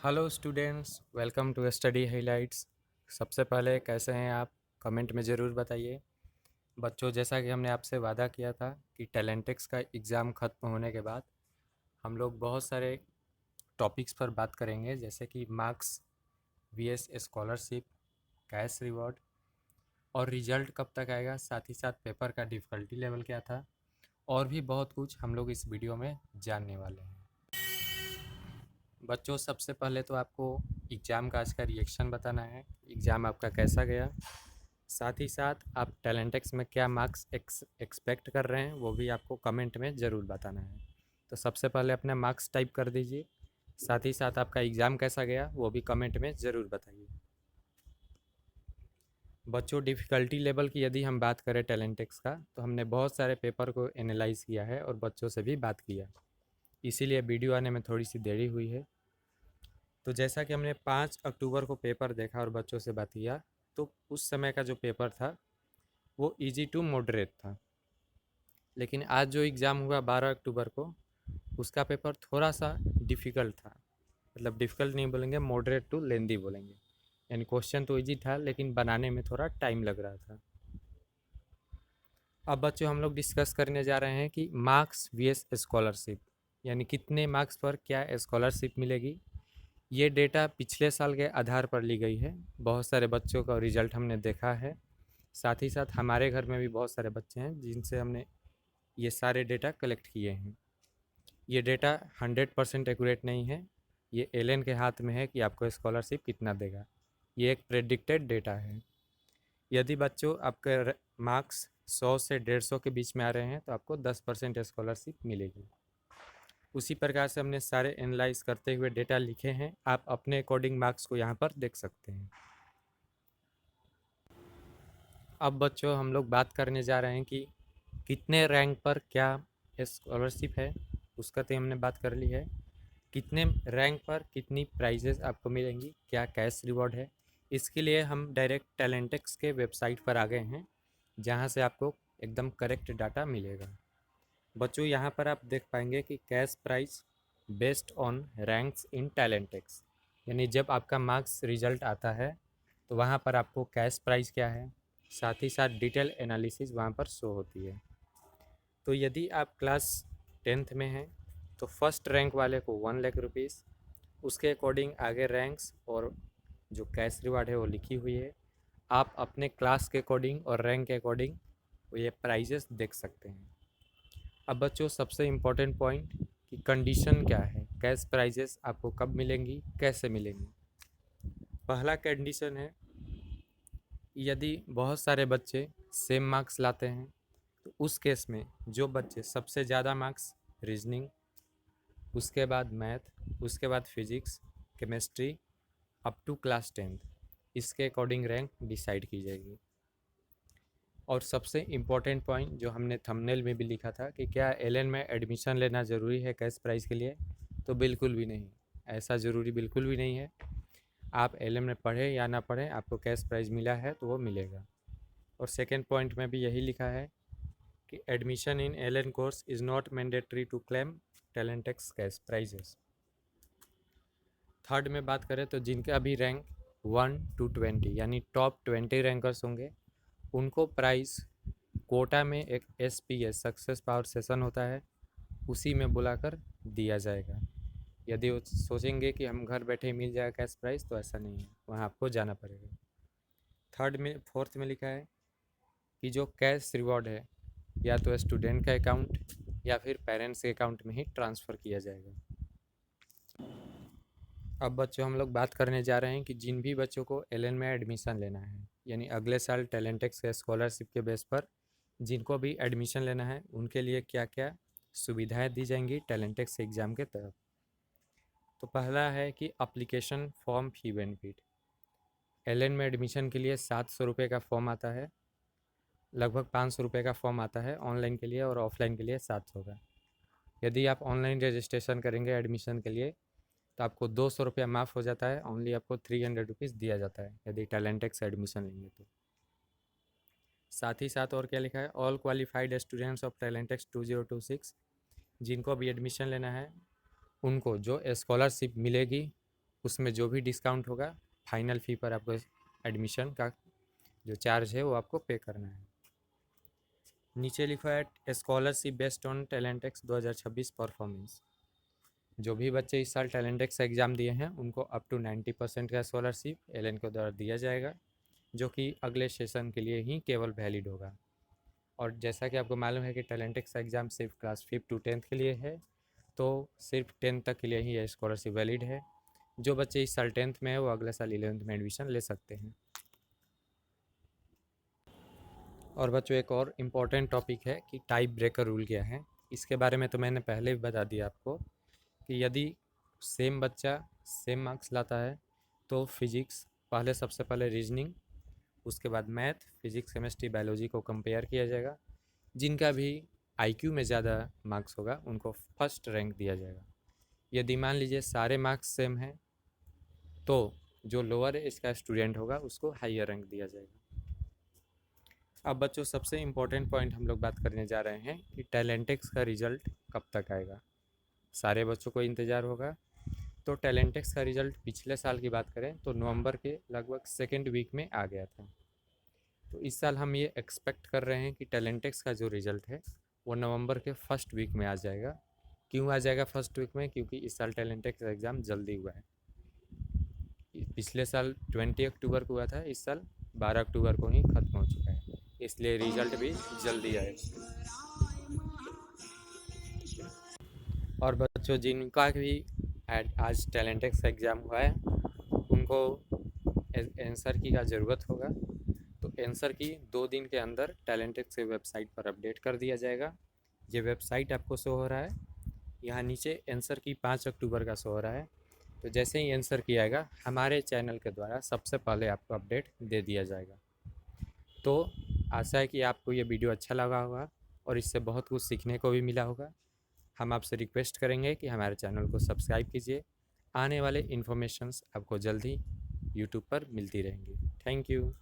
Hello students, welcome to study highlights. सबसे पहले कैसे हैं आप? कमेंट में ज़रूर बताइए। बच्चों, जैसा कि हमने आपसे वादा किया था कि टैलेंटिक्स का एग्ज़ाम ख़त्म होने के बाद हम लोग बहुत सारे टॉपिक्स पर बात करेंगे, जैसे कि marks VS scholarship, cash reward और रिजल्ट कब तक आएगा, साथ ही साथ पेपर का डिफ़िकल्टी लेवल क्या था, और भी बहुत कुछ हम लोग इस वीडियो में जानने वाले हैं। बच्चों, सबसे पहले तो आपको एग्ज़ाम का आज का रिएक्शन बताना है। एग्ज़ाम आपका कैसा गया, साथ ही साथ आप टैलेंटेक्स में क्या मार्क्स एक्सपेक्ट कर रहे हैं वो भी आपको कमेंट में ज़रूर बताना है। तो सबसे पहले अपने मार्क्स टाइप कर दीजिए, साथ ही साथ आपका एग्ज़ाम कैसा गया वो भी कमेंट में ज़रूर बताइए। बच्चों, डिफ़िकल्टी लेवल की यदि हम बात करें टैलेंटेक्स का, तो हमने बहुत सारे पेपर को एनालाइज़ किया है और बच्चों से भी बात किया, इसीलिए वीडियो आने में थोड़ी सी देरी हुई है। तो जैसा कि हमने 5 अक्टूबर को पेपर देखा और बच्चों से बात किया, तो उस समय का जो पेपर था वो इजी टू मॉडरेट था। लेकिन आज जो एग्ज़ाम हुआ 12 अक्टूबर को, उसका पेपर थोड़ा सा डिफ़िकल्ट था। मतलब डिफ़िकल्ट नहीं बोलेंगे, मॉडरेट टू लेंदी बोलेंगे। यानी क्वेश्चन तो इजी था लेकिन बनाने में थोड़ा टाइम लग रहा था। अब बच्चों, हम लोग डिस्कस करने जा रहे हैं कि मार्क्स वीएस स्कॉलरशिप, यानी कितने मार्क्स पर क्या स्कॉलरशिप मिलेगी। ये डेटा पिछले साल के आधार पर ली गई है। बहुत सारे बच्चों का रिजल्ट हमने देखा है, साथ ही साथ हमारे घर में भी बहुत सारे बच्चे हैं जिनसे हमने ये सारे डेटा कलेक्ट किए हैं। ये डेटा 100% एक्यूरेट नहीं है। ये एलन के हाथ में है कि आपको स्कॉलरशिप कितना देगा। ये एक प्रेडिक्टेड डेटा है। यदि बच्चों आपके मार्क्स 100 से 150 के बीच में आ रहे हैं तो आपको 10% स्कॉलरशिप मिलेगी। उसी प्रकार से हमने सारे एनालाइज करते हुए डेटा लिखे हैं। आप अपने अकॉर्डिंग मार्क्स को यहाँ पर देख सकते हैं। अब बच्चों, हम लोग बात करने जा रहे हैं कि कितने रैंक पर क्या स्कॉलरशिप है। उसका तो हमने बात कर ली है। कितने रैंक पर कितनी प्राइजेस आपको मिलेंगी, क्या कैश रिवॉर्ड है। इसके लिए हम डायरेक्ट टैलेंटेक्स के वेबसाइट पर आ गए हैं, जहाँ से आपको एकदम करेक्ट डाटा मिलेगा। बच्चों, यहाँ पर आप देख पाएंगे कि cash price based on ranks in Talentex, यानी जब आपका मार्क्स रिजल्ट आता है तो वहाँ पर आपको कैश प्राइस क्या है, साथ ही साथ डिटेल एनालिसिस वहाँ पर शो होती है। तो यदि आप क्लास 10th में हैं तो फर्स्ट रैंक वाले को 1 लाख रुपीज़, उसके अकॉर्डिंग आगे रैंक्स और जो कैश रिवार्ड है वो लिखी हुई है। आप अपने क्लास के अकॉर्डिंग और रैंक के अकॉर्डिंग ये प्राइजेस देख सकते हैं। अब बच्चों, सबसे इम्पोर्टेंट पॉइंट कि कंडीशन क्या है, कैश प्राइजेस आपको कब मिलेंगी, कैसे मिलेंगी। पहला कंडीशन है, यदि बहुत सारे बच्चे सेम मार्क्स लाते हैं तो उस केस में जो बच्चे सबसे ज़्यादा मार्क्स रीजनिंग, उसके बाद मैथ, उसके बाद physics, chemistry up to class 10th, इसके अकॉर्डिंग रैंक डिसाइड की जाएगी। और सबसे इम्पोर्टेंट पॉइंट जो हमने थंबनेल में भी लिखा था कि क्या एलएन में एडमिशन लेना ज़रूरी है कैश प्राइस के लिए, तो बिल्कुल भी नहीं। ऐसा ज़रूरी बिल्कुल भी नहीं है। आप एलएन में पढ़ें या ना पढ़ें, आपको कैश प्राइस मिला है तो वो मिलेगा। और सेकेंड पॉइंट में भी यही लिखा है कि admission in LN course is not mandatory to claim Talentex cash prizes. Third में बात करें तो जिनका भी रैंक 1 to 20 यानी टॉप 20 रैंकर्स होंगे, उनको प्राइस कोटा में एक SPS सक्सेस पावर सेशन होता है, उसी में बुलाकर दिया जाएगा। यदि वो सोचेंगे कि हम घर बैठे मिल जाएगा कैश प्राइस, तो ऐसा नहीं है, वहाँ आपको जाना पड़ेगा। फोर्थ में लिखा है कि जो कैश रिवॉर्ड है या तो स्टूडेंट का अकाउंट या फिर पेरेंट्स के अकाउंट में ही ट्रांसफ़र किया जाएगा। अब बच्चों, हम लोग बात करने जा रहे हैं कि जिन भी बच्चों को एलएन में एडमिशन लेना है, यानी अगले साल टैलेंटेक्स के स्कॉलरशिप के बेस पर जिनको भी एडमिशन लेना है, उनके लिए क्या क्या सुविधाएं दी जाएंगी टैलेंटेक्स एग्ज़ाम के तरफ। तो पहला है कि application form fee benefit. LN में एडमिशन के लिए 700 रुपये का फॉर्म आता है, लगभग 500 रुपये का फॉर्म आता है ऑनलाइन के लिए, और ऑफलाइन के लिए 700 का। यदि आप ऑनलाइन रजिस्ट्रेशन करेंगे एडमिशन के लिए तो आपको 200 रुपया माफ़ हो जाता है। ओनली आपको 300 रुपीज़ दिया जाता है यदि टैलेंटेक्स एडमिशन लेंगे तो। साथ ही साथ और क्या लिखा है, all qualified students of Talentex 2026, जिनको भी एडमिशन लेना है उनको जो स्कॉलरशिप मिलेगी उसमें जो भी डिस्काउंट होगा फाइनल फ़ी पर आपको एडमिशन का जो चार्ज है वो आपको पे करना है। नीचे लिखा है scholarship based on Talentex 2026 performance. जो भी बच्चे इस साल टैलेंटेक्स एग्ज़ाम दिए हैं उनको अप टू 90% का स्कॉलरशिप एल के द्वारा दिया जाएगा, जो कि अगले सेशन के लिए ही केवल वैलिड होगा। और जैसा कि आपको मालूम है कि टैलेंटेक्स एग्ज़ाम सिर्फ क्लास 5 to 10 के लिए है, तो सिर्फ 10 तक के लिए ही यह स्कॉलरशिप वैलिड है। जो बच्चे इस साल 10th में है वो अगले साल 11th में एडमिशन ले सकते हैं। और बच्चों एक और इम्पॉर्टेंट टॉपिक है कि टाइप ब्रेकर रूल क्या है। इसके बारे में तो मैंने पहले भी बता दिया आपको कि यदि सेम बच्चा सेम मार्क्स लाता है तो फिजिक्स पहले सबसे पहले रीजनिंग, उसके बाद मैथ, फिजिक्स, केमिस्ट्री, बायोलॉजी को कंपेयर किया जाएगा। जिनका भी आईक्यू में ज़्यादा मार्क्स होगा उनको फर्स्ट रैंक दिया जाएगा। यदि मान लीजिए सारे मार्क्स सेम हैं तो जो लोअर एज का स्टूडेंट होगा उसको हाइयर रैंक दिया जाएगा। अब बच्चों सबसे इम्पोर्टेंट पॉइंट हम लोग बात करने जा रहे हैं कि टैलेंटेक्स का रिज़ल्ट कब तक आएगा। सारे बच्चों को इंतज़ार होगा। तो टैलेंटेक्स का रिज़ल्ट पिछले साल की बात करें तो नवंबर के लगभग सेकेंड वीक में आ गया था। तो इस साल हम ये एक्सपेक्ट कर रहे हैं कि टैलेंटेक्स का जो रिज़ल्ट है वो नवंबर के फर्स्ट वीक में आ जाएगा। क्यों आ जाएगा फर्स्ट वीक में? क्योंकि इस साल टैलेंटेक्स एग्ज़ाम जल्दी हुआ है। पिछले साल 20 अक्टूबर को हुआ था, इस साल 12 अक्टूबर को ही ख़त्म हो चुका है, इसलिए रिज़ल्ट भी जल्दी आएगा। और बच्चों जिनका भी आज टैलेंटेक्स एग्ज़ाम हुआ है उनको आंसर की का ज़रूरत होगा, तो आंसर की 2 दिन के अंदर टैलेंटेक्स के वेबसाइट पर अपडेट कर दिया जाएगा। ये वेबसाइट आपको शो हो रहा है, यहाँ नीचे आंसर की 5 अक्टूबर का शो हो रहा है। तो जैसे ही आंसर की आएगा हमारे चैनल के द्वारा सबसे पहले आपको अपडेट दे दिया जाएगा। तो आशा है कि आपको ये वीडियो अच्छा लगा होगा और इससे बहुत कुछ सीखने को भी मिला होगा। हम आपसे रिक्वेस्ट करेंगे कि हमारे चैनल को सब्सक्राइब कीजिए। आने वाले इन्फॉर्मेशंस आपको जल्द ही यूट्यूब पर मिलती रहेंगी। Thank you.